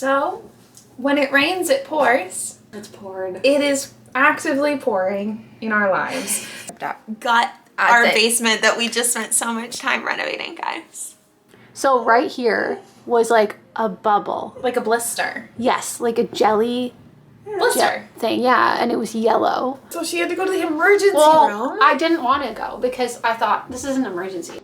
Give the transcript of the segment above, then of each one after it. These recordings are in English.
So, when it rains, it pours. It's poured. It is actively pouring in our lives. Got our basement that we just spent so much time renovating, guys. So right here was like a bubble. Like a blister. Yes, like a jelly Blister. thing, yeah, and it was yellow. So she had to go to the emergency room. I didn't want to go because I thought this is an emergency.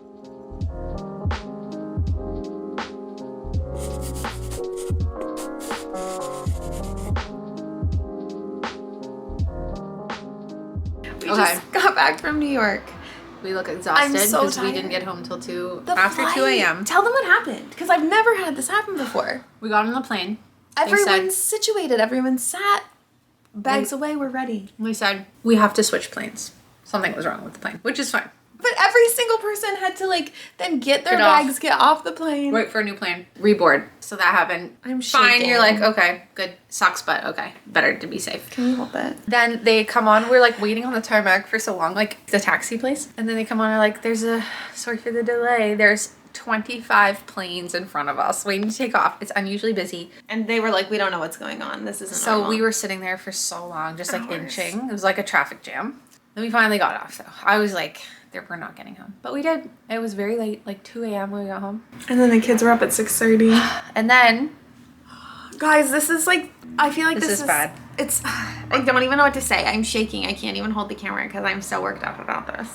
We just got back from New York. We look exhausted because we didn't get home till 2 a.m. Tell them what happened, because I've never had this happen before. We got on the plane. Everyone's situated. Everyone's sat. Bags away. We're ready. We said we have to switch planes. Something was wrong with the plane, which is fine. But every single person had to then get their bags, get off the plane. Wait for a new plane. Reboard. So that happened. I'm fine. shaking. You're like, okay, good. Sucks, but okay. Better to be safe. Can you hold it? Then they come on. We're waiting on the tarmac for so long, the taxi place. And then they come on and sorry for the delay. There's 25 planes in front of us waiting to take off. It's unusually busy. And they were like, we don't know what's going on. This isn't normal. We were sitting there for so long, just inching. It was like a traffic jam. Then we finally got off, though. I was like, we're not getting home. But we did. It was very late, 2 a.m. when we got home. And then the kids were up at 6:30. And then... Guys, this is I feel like this is bad. It's, I don't even know what to say. I'm shaking. I can't even hold the camera because I'm so worked up about this.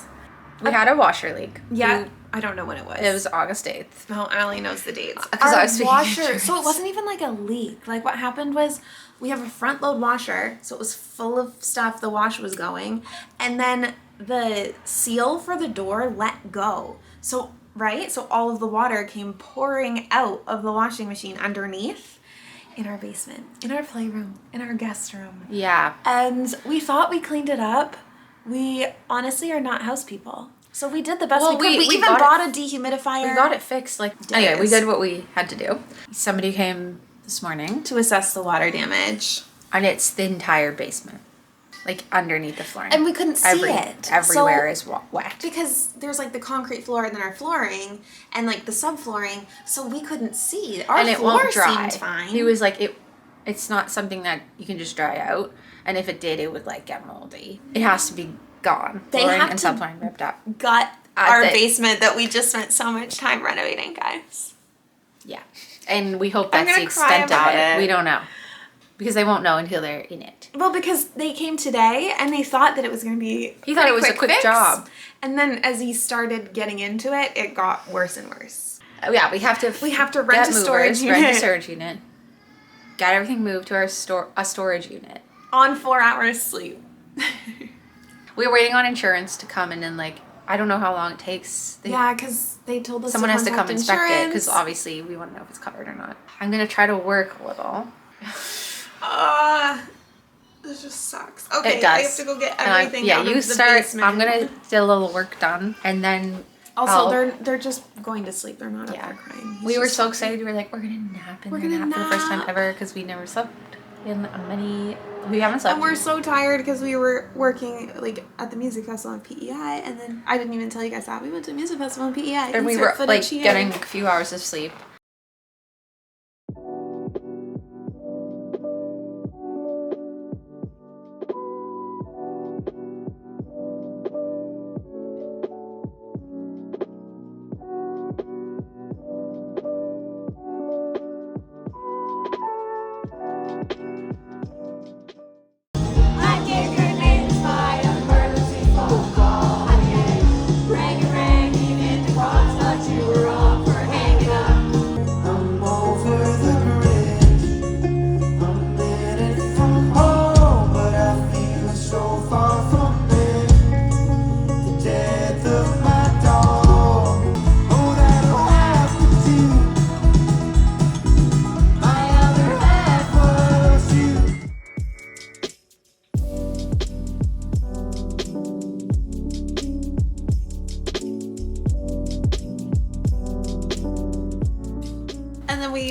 We had a washer leak. Yeah. I don't know when it was. It was August 8th. No, Allie knows the dates. Because I was speaking washer. So it wasn't even a leak. What happened was we have a front load washer, so it was full of stuff. The wash was going, and then the seal for the door let go. So so all of the water came pouring out of the washing machine underneath in our basement, in our playroom, in our guest room. Yeah. And we thought we cleaned it up. We honestly are not house people. So we did the best we could. We even bought a dehumidifier. We got it fixed. Anyway, we did what we had to do. Somebody came this morning to assess the water damage. And it's the entire basement. Underneath the flooring. And we couldn't see it. Everywhere is wet. Because there's the concrete floor and then our flooring and the subflooring. So we couldn't see. Our floor seemed fine. He was it's not something that you can just dry out. And if it did, it would get moldy. It has to be gone. Flooring and subflooring ripped up. Got our basement that we just spent so much time renovating, guys. Yeah. And we hope that's the extent of it. We don't know. Because they won't know until they're in it. Well, because they came today and they thought that it was going to be He thought it was a quick job. And then as he started getting into it, it got worse and worse. Yeah, we have to rent a storage unit. Rent a storage unit. Got everything moved to a storage unit. On 4 hours sleep. We were waiting on insurance to come in and I don't know how long it takes. Because they told us someone has to come inspect it because obviously we want to know if it's covered or not. I'm going to try to work a little. This just sucks. Okay, it does. I have to go get everything out of the basement. I'm gonna get a little work done, and then also they're just going to sleep. They're not up there crying. We were so excited. We were like, we're gonna nap, for the first time ever because we never slept in we haven't slept. And we're so tired because we were working at the music festival in PEI, and then I didn't even tell you guys that we went to a music festival in PEI, and we were getting a few hours of sleep.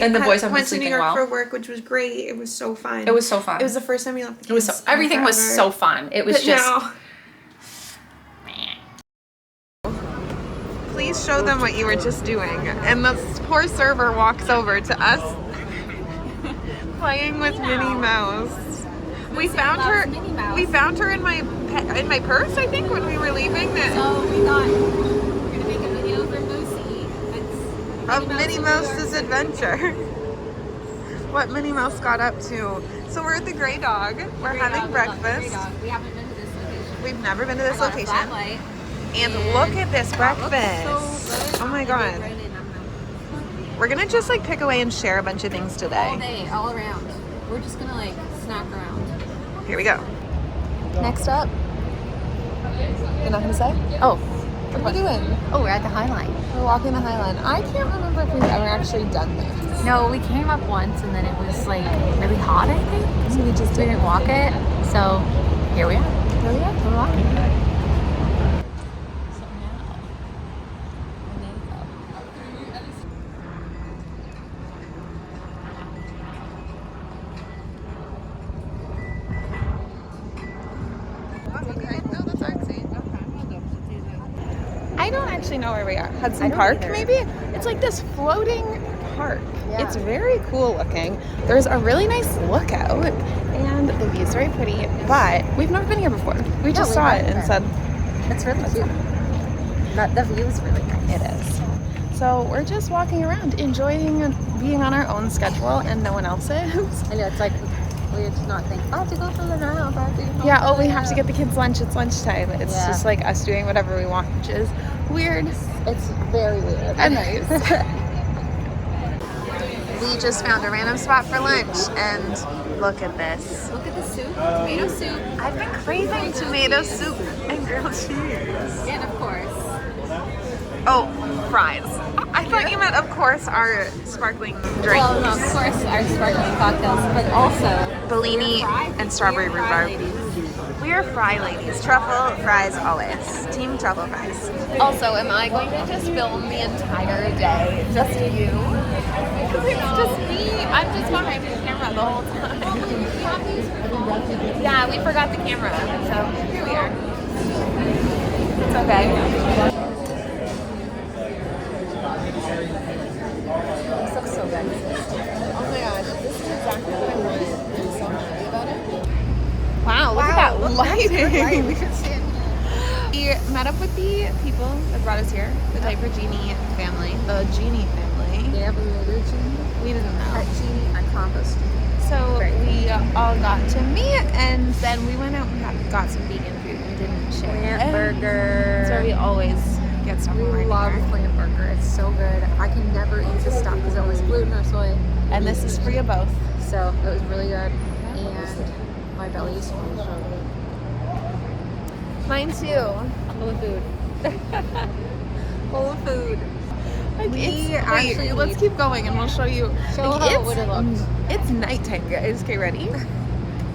And the boys went to New York for work, which was great. It was so fun. It was so fun. It was the first time we left the kids. Everything was so fun. It was Please show them what you were just doing. And the poor server walks over to us. playing with Minnie Mouse. We found her. We found her in my purse, I think, when we were leaving. So we thought we're gonna make a video for Lucy. Of Minnie Mouse's adventure. What Minnie Mouse got up to. So we're at the Grey Dog. We're having breakfast. We haven't been to this location. We've never been to this location. Flatlight. And look at this breakfast. So good. Oh my god. We're gonna just like pick away and share a bunch of things All today. day, all around. We're just gonna like snack around. Here we go. Next up. You're not gonna say? Oh. What are we doing? Oh, we're at the High Line. We're walking the High Line. I can't remember if we've ever actually done this. No, we came up once and then it was like really hot, I think. So we just We didn't walk it. So here we are. Here we are. We're walking. I don't actually know where we are. Hudson don't Park, either. maybe? It's like this floating park. Yeah. It's very cool looking. There's a really nice lookout, and the view's very pretty, but we've never been here before. We just we saw it haven't and said, It's really cute. The view is really nice. it is. So we're just walking around, enjoying being on our own schedule, and no one else is. I know, it's like weird to not think, I have to go for the round. Yeah, oh, we have to get the kids lunch. It's lunchtime. It's Yeah. just like us doing whatever we want, which is weird. It's very weird. And nice. We just found a random spot for lunch, and look at this. Look at the soup, tomato soup, I've been craving tomato soup and grilled cheese. and of course, Oh, fries. I thought you meant, of course, our sparkling drinks. well, no, of course, our sparkling cocktails, but also Bellini and strawberry rhubarb. We are fry ladies. Truffle fries always. Team truffle fries. Also, am I going to just film the entire day? Just you? Because it's just me. I'm just behind the camera the whole time. Yeah, we forgot the camera. So here we are. It's okay. This looks so good. Oh my gosh, this is exactly what I wanted. I'm so happy about it. Wow, look at that lighting. We should stand here. We met up with the people that brought us here, the Diaper Genie family, the Genie family. they have a little genie, We didn't know. pet genie, and compost genie. So Great. we all got to meet, and then we went out and got some vegan food and didn't share. Plant burger. That's where we always get stuff We when we're love here. plant burger. It's so good. I can never eat this stuff because it was gluten or soy. And this is for you both. So it was really good. And my belly is full of sugar. Mine too. Full of food. Full of food. Like We it's, actually wait, let's need- keep going and we'll show you. Show like, how it it's- would've looked. It's nighttime, guys. Okay, ready?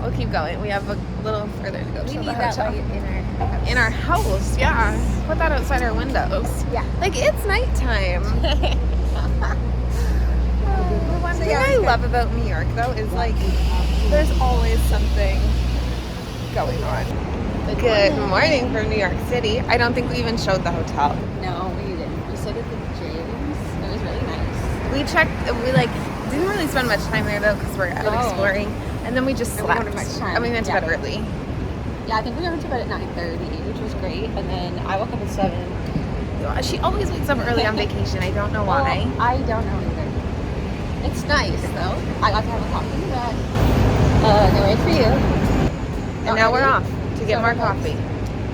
We'll keep going. We have a little further to go We to need the that hotel. light in our house. In our house, yeah. Put that outside our windows. Yeah. Like it's nighttime. One thing yeah, I it's good. love about New York though is like there's always something going on. Good morning from New York City. I don't think we even showed the hotel. No, we didn't. We stayed at the James. It was really nice. We checked. We like didn't really spend much time there though because we're out No. exploring, and then we just And we slept. don't have much time. And we went to Yeah. bed early. Yeah, I think we went to bed at 9:30, which was great. And then I woke up at 7. She always wakes up early on vacation. I don't know why. Well, I don't know either. It's nice though. I got to have a coffee in bed. No wait for you. And now we're off to get more coffee.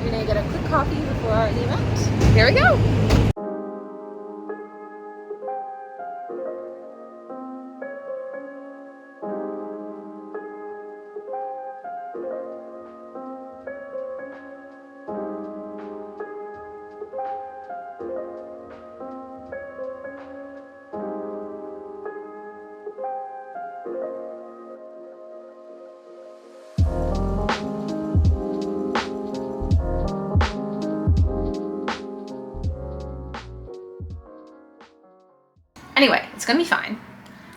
We're gonna get a quick coffee before the event. Here we go. Anyway, it's gonna be fine.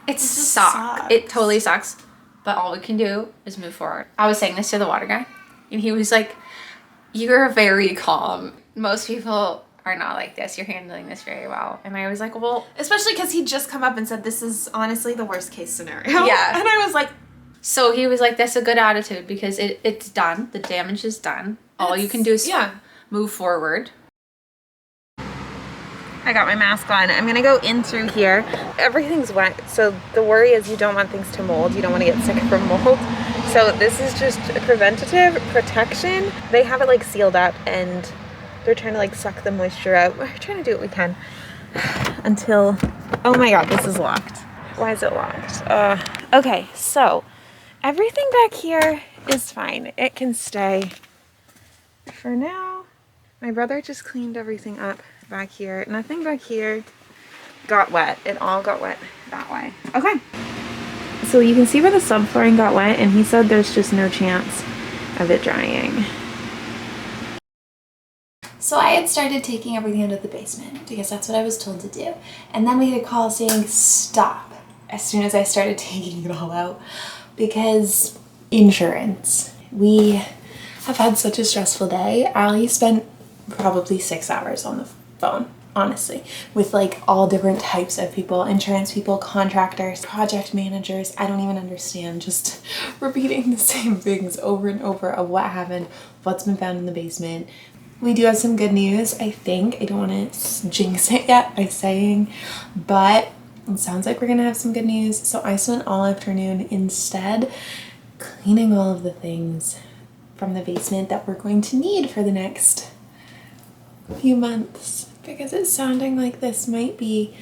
It just sucks. sucks. It totally sucks. But all we can do is move forward. I was saying this to the water guy, and he was like, "You're very calm. Most people are not like this. You're handling this very well. And I was like, well, Especially because he'd just come up and said, this is honestly the worst case scenario. Yeah. And I was like, so he was like, that's a good attitude because it's done. The damage is done. All you can do is move forward. I got my mask on. I'm gonna go in through here. Everything's wet, so the worry is you don't want things to mold. You don't want to get sick from mold. So this is just a preventative protection. They have it like sealed up and they're trying to like suck the moisture out. We're trying to do what we can until, oh my God, this is locked. Why is it locked? Okay, so everything back here is fine. It can stay for now. My brother just cleaned everything up back here. Nothing back here got wet. It all got wet that way. Okay. So you can see where the subflooring got wet, and he said there's just no chance of it drying. so I had started taking everything out of the basement because that's what I was told to do. And then we had a call saying stop as soon as I started taking it all out because insurance. We have had such a stressful day. Allie spent probably 6 hours on the phone, honestly, with like all different types of people, insurance people, contractors, project managers. I don't even understand, just repeating the same things over and over of what happened, what's been found in the basement. We do have some good news, I think. I don't want to jinx it yet by saying, but it sounds like we're gonna have some good news. So I spent all afternoon instead cleaning all of the things from the basement that we're going to need for the next few months, because it's sounding like this might be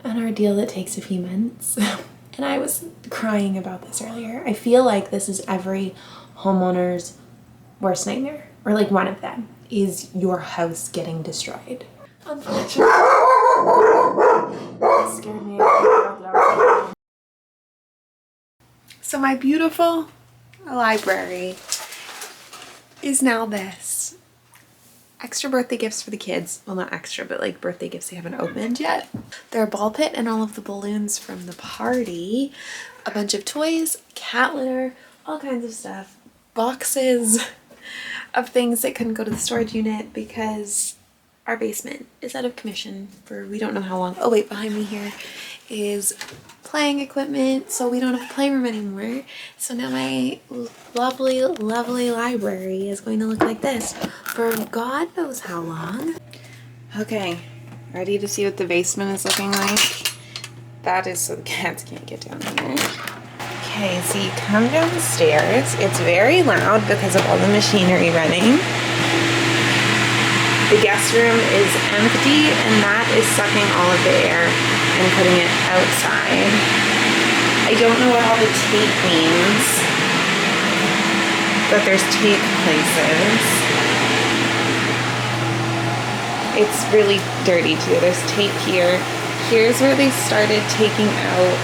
an ordeal that takes a few months. And I was crying about this earlier. I feel like this is every homeowner's worst nightmare, or like one of them, is your house getting destroyed. Unfortunately, it scared me. So my beautiful library is now this. Extra birthday gifts for the kids. Well, not extra, but like birthday gifts they haven't opened yet. Their ball pit and all of the balloons from the party. A bunch of toys, cat litter, all kinds of stuff. Boxes of things that couldn't go to the storage unit because our basement is out of commission for we don't know how long. Oh wait, behind me here is playing equipment, so we don't have a playroom anymore. So now my lovely, lovely library is going to look like this for God knows how long. Okay, ready to see what the basement is looking like? That is so the cats can't get down here. Okay, so you come down the stairs. It's very loud because of all the machinery running. The guest room is empty, and that is sucking all of the air and putting it outside. I don't know what all the tape means, but there's tape places. It's really dirty too. There's tape here. Here's where they started taking out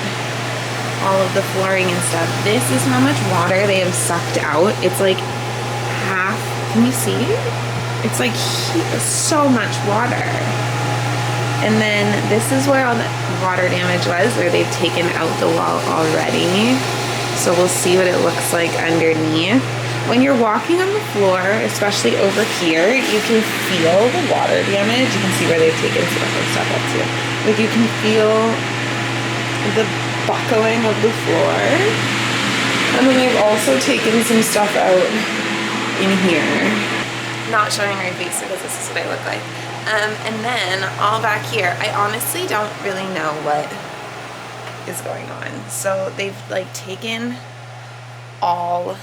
all of the flooring and stuff. This is how much water they have sucked out. It's like half. Can you see? It's like so much water. And then this is where all the water damage was, where they've taken out the wall already. So we'll see what it looks like underneath. When you're walking on the floor, especially over here, you can feel the water damage. You can see where they've taken stuff up too. Like you can feel the buckling of the floor. And then they've also taken some stuff out in here. Not showing my face because this is what I look like. And then all back here, I honestly don't really know what is going on. So they've like taken all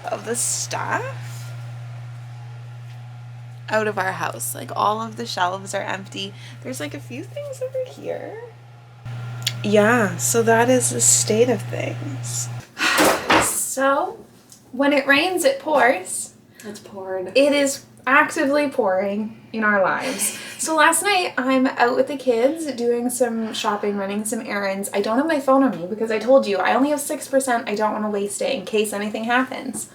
of the stuff out of our house. Like all of the shelves are empty. There's like a few things over here. Yeah, so that is the state of things. So when it rains, it pours. It's poured. It is actively pouring in our lives. So last night I'm out with the kids doing some shopping, running some errands. I don't have my phone on me because I told you I only have 6%. I don't want to waste it in case anything happens.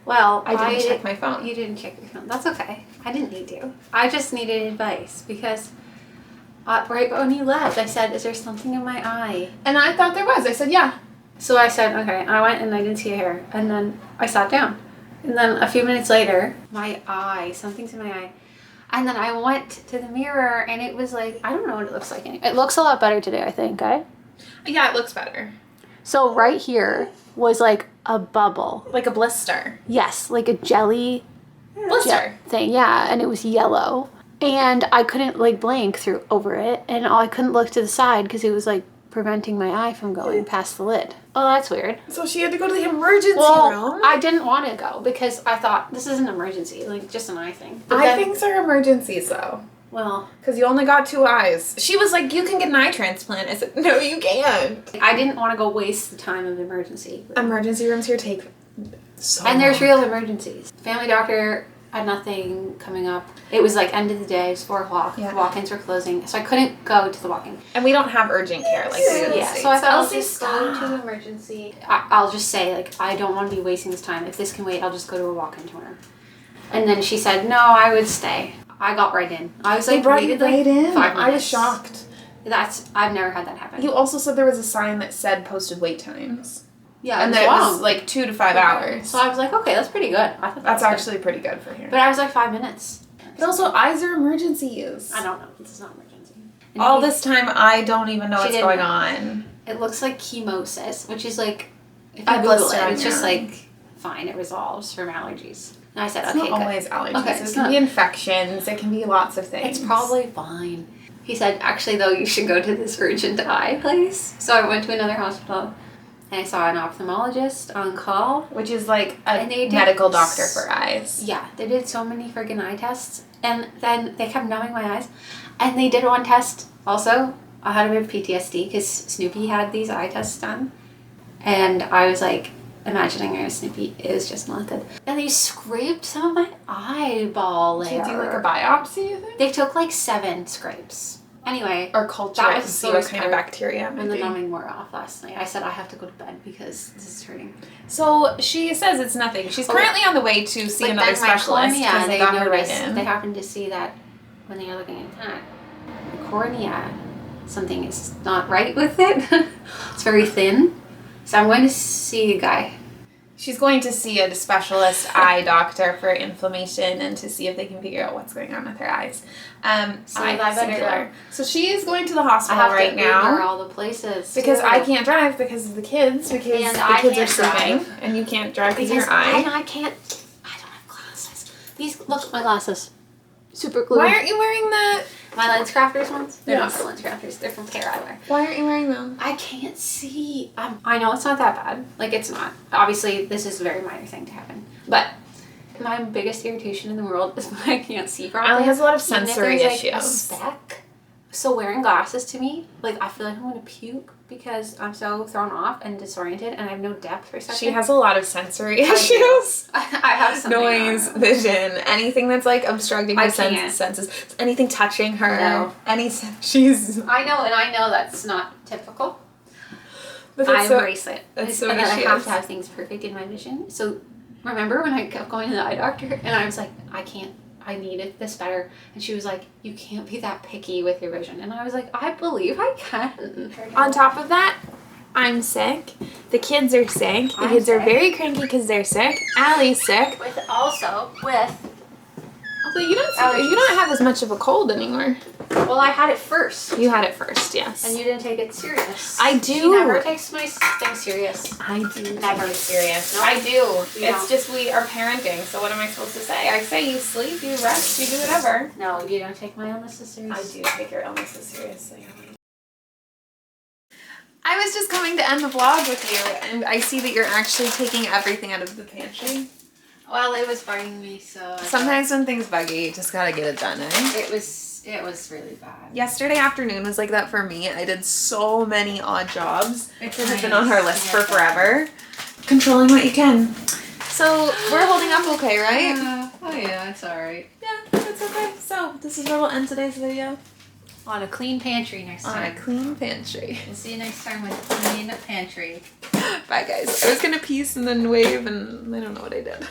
Well, I didn't check my phone. You didn't check your phone. That's okay. I didn't need to. I just needed advice because right when you left, I said, is there something in my eye? And I thought there was. I said, yeah. So I said, okay. I went and I didn't see a hair. And then I sat down. And then a few minutes later, my eye, something's in my eye. And then I went to the mirror and it was like, I don't know what it looks like anymore. It looks a lot better today, I think, eh? Yeah, it looks better. So right here was like a bubble. Like a blister. Yes, like a jelly Blister. thing, yeah, and it was yellow. And I couldn't like blink through over it, and I couldn't look to the side because it was like preventing my eye from going past the lid. Oh, that's weird. So she had to go to the emergency room? I didn't want to go because I thought this is an emergency, like just an eye thing. But I think they're emergencies though. Well, because you only got 2 eyes. She was like, you can get an eye transplant. I said, no, you can't. I didn't want to go waste the time of the emergency. Emergency rooms here take so And there's long. real emergencies. Family doctor had nothing coming up. It was like end of the day, it was 4 o'clock. Yeah. Walk-ins were closing, so I couldn't go to the walk-in. And we don't have urgent care like we do in the Yeah, States. so I thought I'll Elsie, just go to emergency. I'll just say, like, I don't want to be wasting this time. If this can wait, I'll just go to a walk-in tour. And then she said, no, I would stay. I got right in. I was like, They brought you waited, like, right in? 5 minutes. I was shocked. I've never had that happen. You also said there was a sign that said posted wait times. Yeah, And that it was like 2 to 5 hours. So I was like, okay, that's pretty good. I thought That's was actually pretty good for here. good. But I was like 5 minutes. But also, eyes are emergencies. I don't know. This is not an emergency. And All he- this time, I don't even know She what's didn't going know. on. It looks like chemosis, which is like, if A you Google blister it, on it's your just eye. like, fine, it resolves from allergies. And I said, It's okay, not good. always allergies. Okay, it it's can not. be infections. It can be lots of things. It's probably fine. He said, actually, though, you should go to this urgent eye place. So I went to another hospital and I saw an ophthalmologist on call. Which is like a And they did medical doctor for eyes. Yeah, they did so many friggin' eye tests. And then they kept numbing my eyes. And they did one test also. I had a bit of PTSD because Snoopy had these eye tests done. And I was like, imagining her Snoopy is just melted. And they scraped some of my eyeball layer. Did you do like a biopsy, you think? They took like 7 scrapes. Anyway, Or culture that it was and the see what worst kind of part. bacteria it might when the be. numbing wore off last night, I said I have to go to bed because this is hurting. So she says it's nothing. She's currently on the way to see But another then my specialist cornea, because they got her right noticed, in. they happened to see that when they were looking at that, the cornea, something is not right with it. It's very thin. So I'm going to see a guy. She's going to see a specialist eye doctor for inflammation and to see if they can figure out what's going on with her eyes. So Eye I better singular. go. So she is going to the I hospital have right to Uber now all the places. because too. I can't drive because of the kids because And the I kids are can't sleeping drive. and you can't drive because of Because your eye. I can't. I don't have glasses. These look at my glasses. Super glued. Why aren't you wearing the? My Lens Crafters ones? They're Yes. not the Lens Crafters. They're from Care Eyewear. Why aren't you wearing them? I can't see. I know it's not that bad. Like, it's not. Obviously, this is a very minor thing to happen. But my biggest irritation in the world is when I can't see properly. Allie has a lot of Even if sensory there's, like, a issues. speck. So wearing glasses to me, like, I feel like I'm going to puke because I'm so thrown off and disoriented and I have no depth perception. She has a lot of sensory I do. issues. I have something Noise, on. vision, anything that's like obstructing I her can't. senses, anything touching her, No. she's. I know, and I know that's not typical. But I that's so, embrace it. that's so and then I she have is. to have things perfect in my vision. So remember when I kept going to the eye doctor and I was like, I need this better. And she was like, you can't be that picky with your vision. And I was like, I believe I can. On top of that, I'm sick. The kids are sick. The I'm kids are sick. very cranky because they're sick. Allie's sick. With Also, you don't have as much of a cold anymore. well, I had it first. You had it first, yes. And you didn't take it serious. I do. She never takes my thing serious. I do. Never. Serious. No. I do. You It's don't. just we are parenting, so what am I supposed to say? I say you sleep, you rest, you do whatever. No, you don't take my illnesses serious. I do take your illnesses seriously. I was just coming to end the vlog with you, and I see that you're actually taking everything out of the pantry. Well, it was bugging me, so I Sometimes when things bug you, you just gotta get it done, eh? thought it was really bad. Yesterday afternoon was like that for me. I did so many odd jobs. It's that have been nice. on our list for Yeah. forever. Controlling what you can. So we're holding up okay, right? Yeah, it's alright. Yeah, that's okay. So this is where we'll end today's video. On a clean pantry next On a time. clean pantry. We'll see you next time with clean pantry. Bye guys. I was gonna peace and then wave and I don't know what I did.